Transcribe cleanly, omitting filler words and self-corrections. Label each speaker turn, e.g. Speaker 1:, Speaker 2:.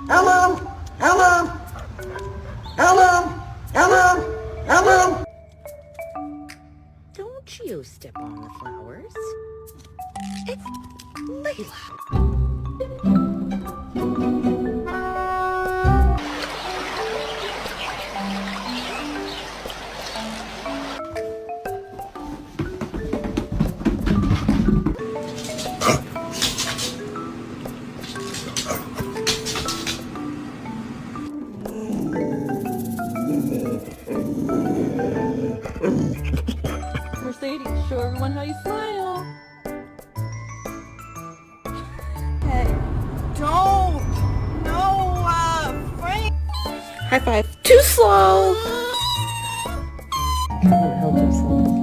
Speaker 1: Hello? Hello? Hello? Hello? Hello?
Speaker 2: Don't you step on the flowers. It's Layla.
Speaker 3: Mercedes, show everyone how you smile. Hey, don't! No, Frank!
Speaker 2: High five. Too slow.
Speaker 3: Help yourself.